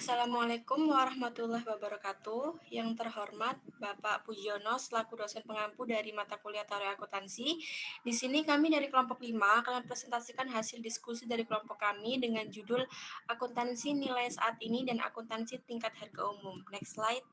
Assalamualaikum warahmatullahi wabarakatuh. Yang terhormat Bapak Pujono selaku dosen pengampu dari mata kuliah teori akuntansi. Di sini kami dari kelompok 5 akan presentasikan hasil diskusi dari kelompok kami dengan judul Akuntansi Nilai Saat Ini dan Akuntansi Tingkat Harga Umum. Next slide.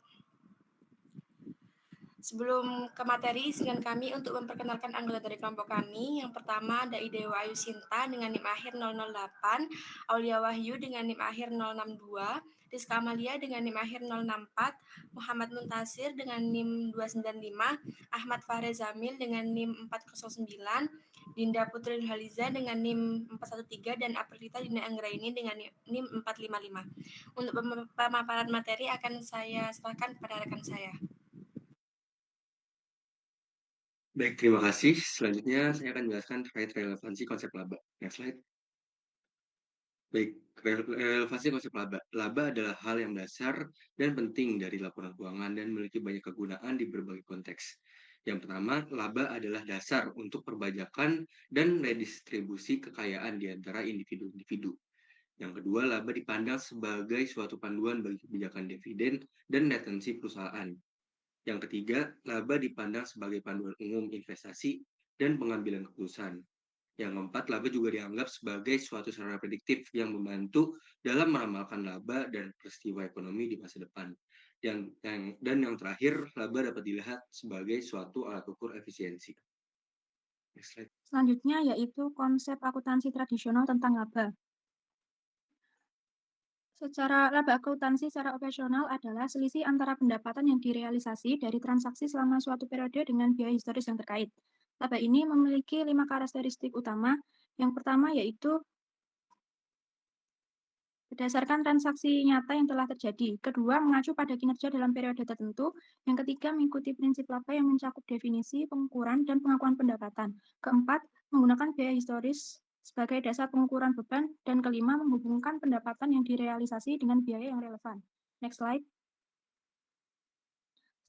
Sebelum ke materi, izinkan kami untuk memperkenalkan anggota dari kelompok kami. Yang pertama ada Idewa Ayu Sinta dengan NIM akhir 008, Aulia Wahyu dengan NIM akhir 062, Rizka Amalia dengan NIM akhir 064, Muhammad Muntasir dengan NIM 295, Ahmad Fahre Zamil dengan NIM 409, Dinda Putri Haliza dengan NIM 413, dan Aprilita Dina Anggraini dengan NIM 455. Untuk pemaparan materi akan saya serahkan kepada rekan saya. Baik, terima kasih. Selanjutnya saya akan menjelaskan terkait relevansi konsep laba. Next slide. Baik, relevansi konsep laba. Laba adalah hal yang dasar dan penting dari laporan keuangan dan memiliki banyak kegunaan di berbagai konteks. Yang pertama, laba adalah dasar untuk perbajakan dan redistribusi kekayaan di antara individu-individu. Yang kedua, laba dipandang sebagai suatu panduan bagi kebijakan dividen dan retensi perusahaan. Yang ketiga, laba dipandang sebagai panduan umum investasi dan pengambilan keputusan. Yang keempat, laba juga dianggap sebagai suatu sarana prediktif yang membantu dalam meramalkan laba dan peristiwa ekonomi di masa depan. Dan yang terakhir, laba dapat dilihat sebagai suatu alat ukur efisiensi. Next slide. Selanjutnya yaitu konsep akuntansi tradisional tentang laba. Secara laba akuntansi secara operasional adalah selisih antara pendapatan yang direalisasi dari transaksi selama suatu periode dengan biaya historis yang terkait. Laba ini memiliki 5 karakteristik utama. Yang pertama yaitu berdasarkan transaksi nyata yang telah terjadi. Kedua, mengacu pada kinerja dalam periode tertentu. Yang ketiga, mengikuti prinsip laba yang mencakup definisi, pengukuran, dan pengakuan pendapatan. Keempat, menggunakan biaya historis sebagai dasar pengukuran beban. Dan kelima, menghubungkan pendapatan yang direalisasi dengan biaya yang relevan. Next slide.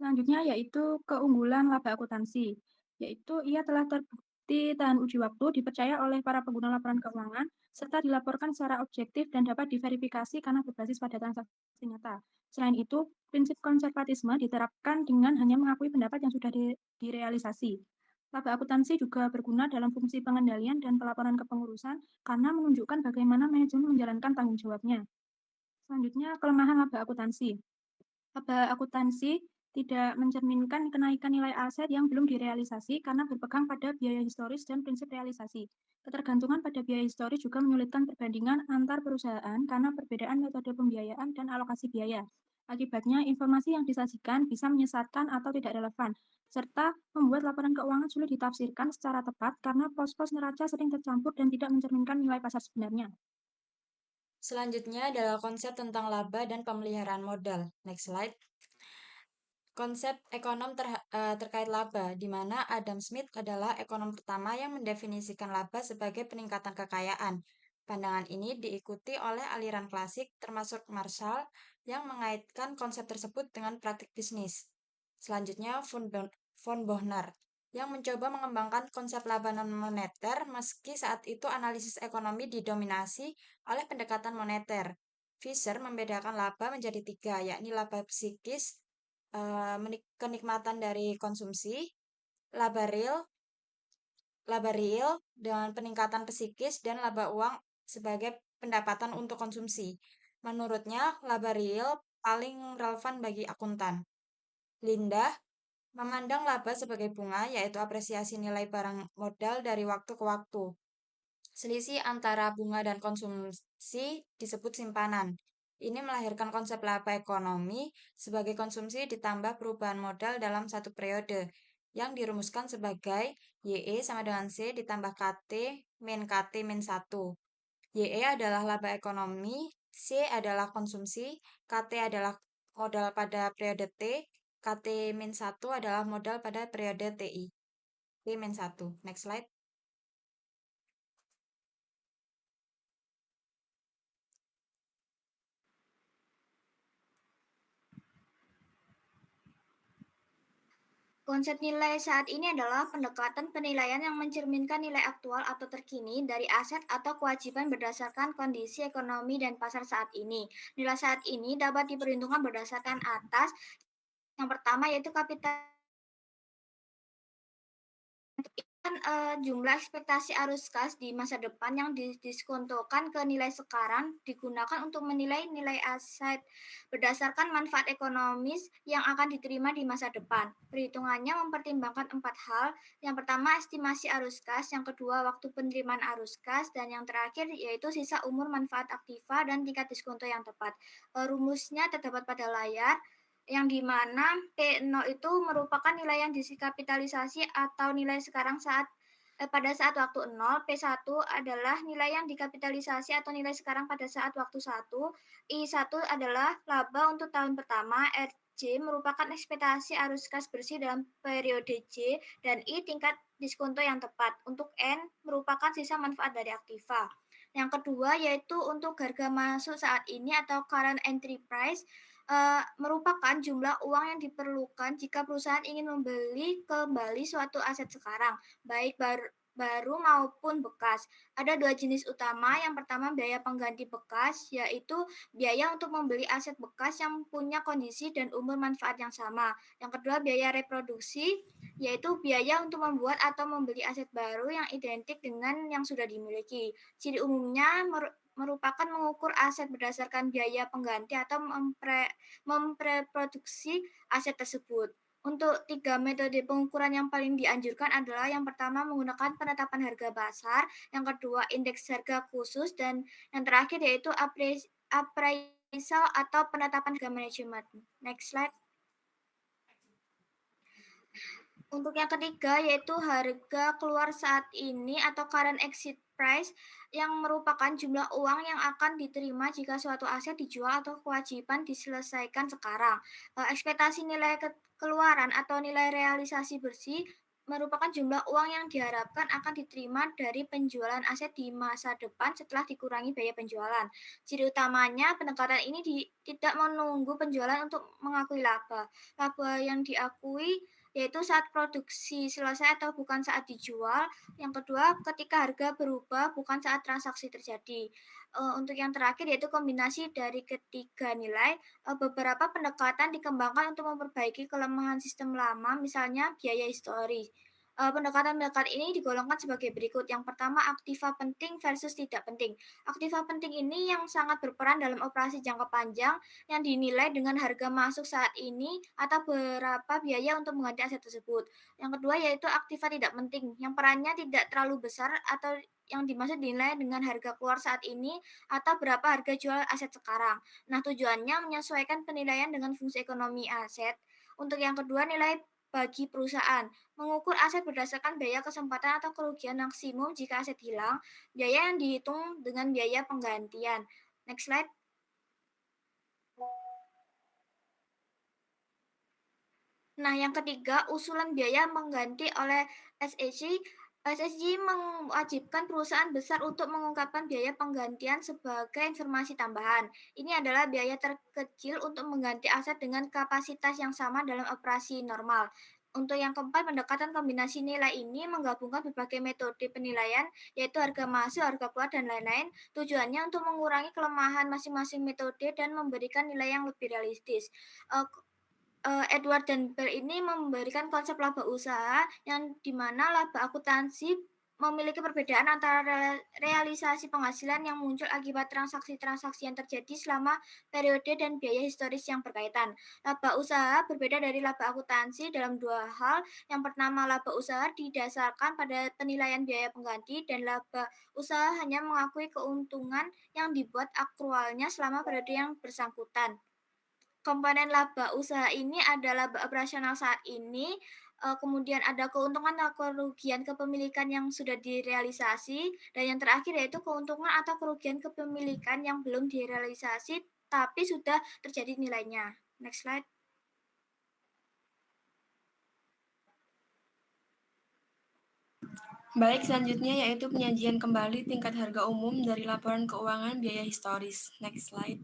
Selanjutnya yaitu keunggulan laba akuntansi, yaitu ia telah terbukti tahan uji waktu, dipercaya oleh para pengguna laporan keuangan, serta dilaporkan secara objektif dan dapat diverifikasi karena berbasis pada transaksi nyata. Selain itu, prinsip konservatisme diterapkan dengan hanya mengakui pendapat yang sudah direalisasi. Laba akuntansi juga berguna dalam fungsi pengendalian dan pelaporan kepengurusan karena menunjukkan bagaimana manajemen menjalankan tanggung jawabnya. Selanjutnya, kelemahan laba akuntansi. Laba akuntansi tidak mencerminkan kenaikan nilai aset yang belum direalisasi karena berpegang pada biaya historis dan prinsip realisasi. Ketergantungan pada biaya historis juga menyulitkan perbandingan antar perusahaan karena perbedaan metode pembiayaan dan alokasi biaya. Akibatnya, informasi yang disajikan bisa menyesatkan atau tidak relevan, serta membuat laporan keuangan sulit ditafsirkan secara tepat karena pos-pos neraca sering tercampur dan tidak mencerminkan nilai pasar sebenarnya. Selanjutnya adalah konsep tentang laba dan pemeliharaan modal. Next slide. Konsep ekonom terkait laba, di mana Adam Smith adalah ekonom pertama yang mendefinisikan laba sebagai peningkatan kekayaan. Pandangan ini diikuti oleh aliran klasik termasuk Marshall yang mengaitkan konsep tersebut dengan praktik bisnis. Selanjutnya, von Bohner yang mencoba mengembangkan konsep laba non-moneter meski saat itu analisis ekonomi didominasi oleh pendekatan moneter. Fisher membedakan laba menjadi 3, yakni laba psikis, kenikmatan dari konsumsi, laba real dengan peningkatan psikis, dan laba uang sebagai pendapatan untuk konsumsi. Menurutnya, laba real paling relevan bagi akuntan. Linda memandang laba sebagai bunga, yaitu apresiasi nilai barang modal dari waktu ke waktu. Selisih antara bunga dan konsumsi disebut simpanan. Ini melahirkan konsep laba ekonomi sebagai konsumsi ditambah perubahan modal dalam satu periode, yang dirumuskan sebagai YE sama dengan C ditambah KT min KT min 1. YE adalah laba ekonomi, C adalah konsumsi, KT adalah modal pada periode T, KT min 1 adalah modal pada periode TI. T min 1. Next slide. Konsep nilai saat ini adalah pendekatan penilaian yang mencerminkan nilai aktual atau terkini dari aset atau kewajiban berdasarkan kondisi ekonomi dan pasar saat ini. Nilai saat ini dapat diperhitungkan berdasarkan atas yang pertama yaitu kapital jumlah ekspektasi arus kas di masa depan yang didiskontokan ke nilai sekarang digunakan untuk menilai nilai aset berdasarkan manfaat ekonomis yang akan diterima di masa depan. Perhitungannya mempertimbangkan 4 hal. Yang pertama, estimasi arus kas, yang kedua, waktu penerimaan arus kas, dan yang terakhir yaitu sisa umur manfaat aktiva dan tingkat diskonto yang tepat. Rumusnya terdapat pada layar yang dimana P0 itu merupakan nilai yang diskapitalisasi atau nilai sekarang pada saat waktu 0, P1 adalah nilai yang dikapitalisasi atau nilai sekarang pada saat waktu 1, I1 adalah laba untuk tahun pertama, RJ merupakan ekspektasi arus kas bersih dalam periode J, dan I tingkat diskonto yang tepat. Untuk N merupakan sisa manfaat dari aktiva. Yang kedua yaitu untuk harga masuk saat ini atau current entry price, merupakan jumlah uang yang diperlukan jika perusahaan ingin membeli kembali suatu aset sekarang, baik baru maupun bekas. Ada 2 jenis utama. Yang pertama biaya pengganti bekas, yaitu biaya untuk membeli aset bekas yang punya kondisi dan umur manfaat yang sama. Yang kedua biaya reproduksi, yaitu biaya untuk membuat atau membeli aset baru yang identik dengan yang sudah dimiliki. Ciri umumnya merupakan mengukur aset berdasarkan biaya pengganti atau mempreproduksi aset tersebut. Untuk 3 metode pengukuran yang paling dianjurkan adalah yang pertama menggunakan penetapan harga pasar, yang kedua indeks harga khusus, dan yang terakhir yaitu appraisal atau penetapan harga manajemen. Next slide. Untuk yang ketiga yaitu harga keluar saat ini atau current exit price, yang merupakan jumlah uang yang akan diterima jika suatu aset dijual atau kewajiban diselesaikan sekarang. Ekspektasi nilai keluaran atau nilai realisasi bersih merupakan jumlah uang yang diharapkan akan diterima dari penjualan aset di masa depan setelah dikurangi biaya penjualan. Ciri utamanya pendekatan ini tidak menunggu penjualan untuk mengakui laba. Laba yang diakui yaitu saat produksi selesai atau bukan saat dijual. Yang kedua, ketika harga berubah bukan saat transaksi terjadi. Untuk yang terakhir yaitu kombinasi dari ketiga nilai. Beberapa pendekatan dikembangkan untuk memperbaiki kelemahan sistem lama, misalnya biaya historis. Pendekatan-pendekatan ini digolongkan sebagai berikut. Yang pertama, aktiva penting versus tidak penting. Aktiva penting ini yang sangat berperan dalam operasi jangka panjang yang dinilai dengan harga masuk saat ini atau berapa biaya untuk mengganti aset tersebut. Yang kedua yaitu aktiva tidak penting, yang perannya tidak terlalu besar atau yang dimaksud dinilai dengan harga keluar saat ini atau berapa harga jual aset sekarang. Nah, tujuannya menyesuaikan penilaian dengan fungsi ekonomi aset. Untuk yang kedua, nilai bagi perusahaan, mengukur aset berdasarkan biaya kesempatan atau kerugian maksimum jika aset hilang, biaya yang dihitung dengan biaya penggantian. Next slide. Nah, yang ketiga, usulan biaya mengganti oleh SEC. SEC mewajibkan perusahaan besar untuk mengungkapkan biaya penggantian sebagai informasi tambahan. Ini adalah biaya terkecil untuk mengganti aset dengan kapasitas yang sama dalam operasi normal. Untuk yang keempat, pendekatan kombinasi nilai ini menggabungkan berbagai metode penilaian, yaitu harga masuk, harga keluar, dan lain-lain. Tujuannya untuk mengurangi kelemahan masing-masing metode dan memberikan nilai yang lebih realistis. Edward dan Bell ini memberikan konsep laba usaha yang dimana laba akuntansi memiliki perbedaan antara realisasi penghasilan yang muncul akibat transaksi-transaksi yang terjadi selama periode dan biaya historis yang berkaitan. Laba usaha berbeda dari laba akuntansi dalam 2 hal. Yang pertama, laba usaha didasarkan pada penilaian biaya pengganti, dan laba usaha hanya mengakui keuntungan yang dibuat akrualnya selama periode yang bersangkutan. Komponen laba usaha ini adalah laba operasional saat ini, kemudian ada keuntungan atau kerugian kepemilikan yang sudah direalisasi, dan yang terakhir yaitu keuntungan atau kerugian kepemilikan yang belum direalisasi tapi sudah terjadi nilainya. Next slide. Baik, selanjutnya yaitu penyajian kembali tingkat harga umum dari laporan keuangan biaya historis. Next slide.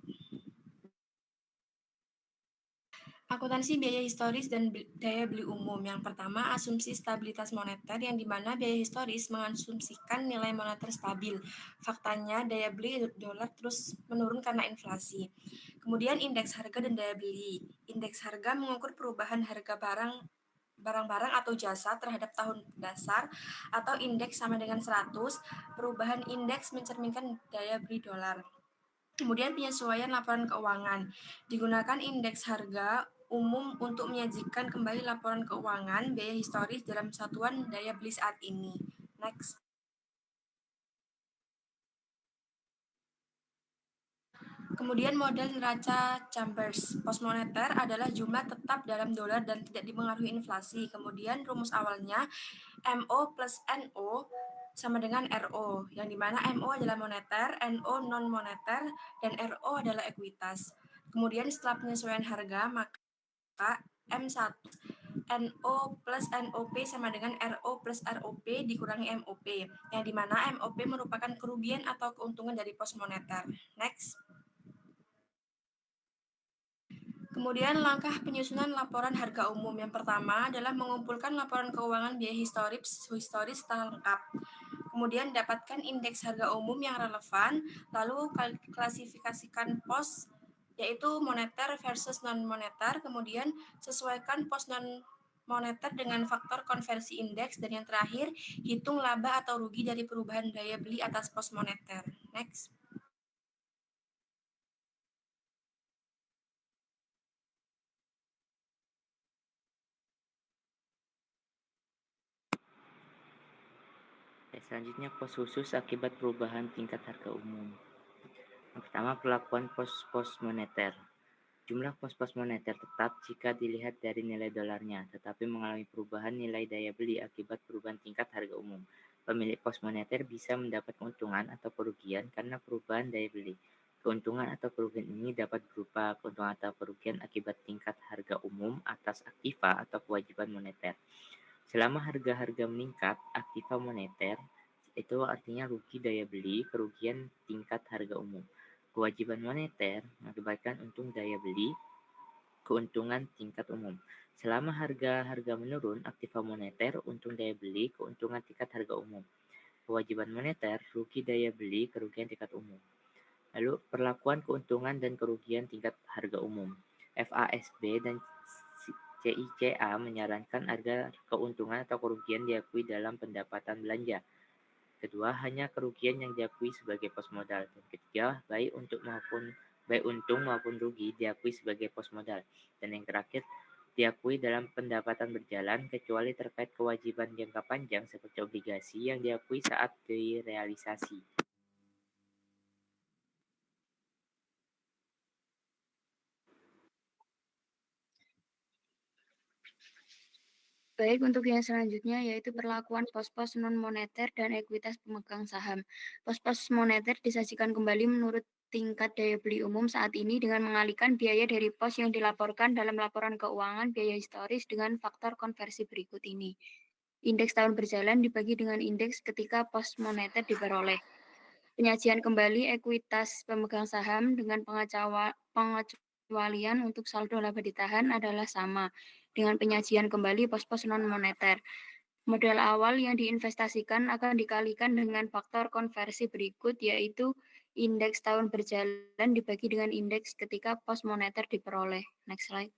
Akuntansi biaya historis dan daya beli umum. Yang pertama, asumsi stabilitas moneter, yang dimana biaya historis mengasumsikan nilai moneter stabil. Faktanya, daya beli dolar terus menurun karena inflasi. Kemudian indeks harga dan daya beli. Indeks harga mengukur perubahan harga barang-barang atau jasa terhadap tahun dasar atau indeks sama dengan 100. Perubahan indeks mencerminkan daya beli dolar. Kemudian penyesuaian laporan keuangan. Digunakan indeks harga umum untuk menyajikan kembali laporan keuangan biaya historis dalam satuan daya beli saat ini. Next. Kemudian model neraca Chambers. Postmoneter adalah jumlah tetap dalam dolar dan tidak dipengaruhi inflasi. Kemudian rumus awalnya MO plus NO sama dengan RO, yang dimana MO adalah moneter, NO non-moneter, dan RO adalah ekuitas. Kemudian setelah penyesuaian harga, maka M1 NO plus NOP sama dengan RO plus ROP dikurangi MOP, yang dimana MOP merupakan kerugian atau keuntungan dari pos moneter. Next. Kemudian langkah penyusunan laporan harga umum. Yang pertama adalah mengumpulkan laporan keuangan biaya historis secara lengkap. Kemudian dapatkan indeks harga umum yang relevan, lalu klasifikasikan pos yaitu moneter versus non-moneter, kemudian sesuaikan pos non-moneter dengan faktor konversi indeks, dan yang terakhir, hitung laba atau rugi dari perubahan daya beli atas pos moneter. Next. Selanjutnya, pos khusus akibat perubahan tingkat harga umum. Yang pertama, perlakuan pos-pos moneter. Jumlah pos-pos moneter tetap jika dilihat dari nilai dolarnya, tetapi mengalami perubahan nilai daya beli akibat perubahan tingkat harga umum. Pemilik pos moneter bisa mendapat keuntungan atau kerugian karena perubahan daya beli. Keuntungan atau kerugian ini dapat berupa keuntungan atau kerugian akibat tingkat harga umum atas aktiva atau kewajiban moneter. Selama harga-harga meningkat, aktiva moneter itu artinya rugi daya beli, kerugian tingkat harga umum. Kewajiban moneter mengakibatkan untung daya beli, keuntungan tingkat umum. Selama harga-harga menurun, aktiva moneter, untung daya beli, keuntungan tingkat harga umum. Kewajiban moneter, rugi daya beli, kerugian tingkat umum. Lalu perlakuan keuntungan dan kerugian tingkat harga umum. FASB dan CICA menyarankan agar keuntungan atau kerugian diakui dalam pendapatan belanja. Kedua, hanya kerugian yang diakui sebagai pos modal. Dan ketiga, baik untung maupun rugi diakui sebagai pos modal. Dan yang terakhir, diakui dalam pendapatan berjalan kecuali terkait kewajiban jangka panjang seperti obligasi yang diakui saat direalisasi. Baik, untuk yang selanjutnya yaitu perlakuan pos-pos non-moneter dan ekuitas pemegang saham. Pos-pos moneter disajikan kembali menurut tingkat daya beli umum saat ini dengan mengalihkan biaya dari pos yang dilaporkan dalam laporan keuangan biaya historis dengan faktor konversi berikut ini. Indeks tahun berjalan dibagi dengan indeks ketika pos moneter diperoleh. Penyajian kembali ekuitas pemegang saham dengan pengecualian untuk saldo laba ditahan adalah sama dengan penyajian kembali pos-pos non-moneter. Modal awal yang diinvestasikan akan dikalikan dengan faktor konversi berikut, yaitu indeks tahun berjalan dibagi dengan indeks ketika pos moneter diperoleh. Next slide.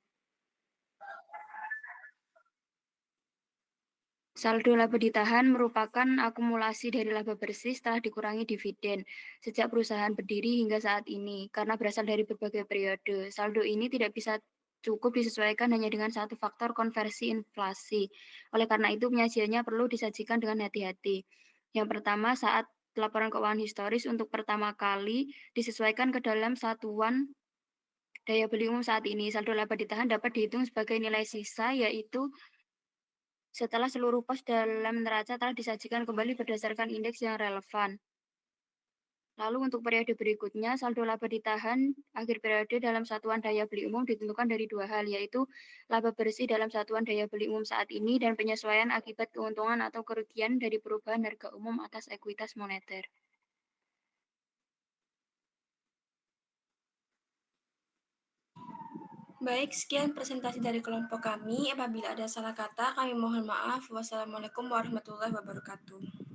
Saldo laba ditahan merupakan akumulasi dari laba bersih setelah dikurangi dividen sejak perusahaan berdiri hingga saat ini. Karena berasal dari berbagai periode, saldo ini tidak bisa cukup disesuaikan hanya dengan satu faktor konversi inflasi. Oleh karena itu, penyajiannya perlu disajikan dengan hati-hati. Yang pertama, saat laporan keuangan historis untuk pertama kali disesuaikan ke dalam satuan daya beli umum saat ini. Saldo laba ditahan dapat dihitung sebagai nilai sisa, yaitu setelah seluruh pos dalam neraca telah disajikan kembali berdasarkan indeks yang relevan. Lalu untuk periode berikutnya, saldo laba ditahan akhir periode dalam satuan daya beli umum ditentukan dari dua hal, yaitu laba bersih dalam satuan daya beli umum saat ini dan penyesuaian akibat keuntungan atau kerugian dari perubahan harga umum atas ekuitas moneter. Baik, sekian presentasi dari kelompok kami. Apabila ada salah kata, kami mohon maaf. Wassalamualaikum warahmatullahi wabarakatuh.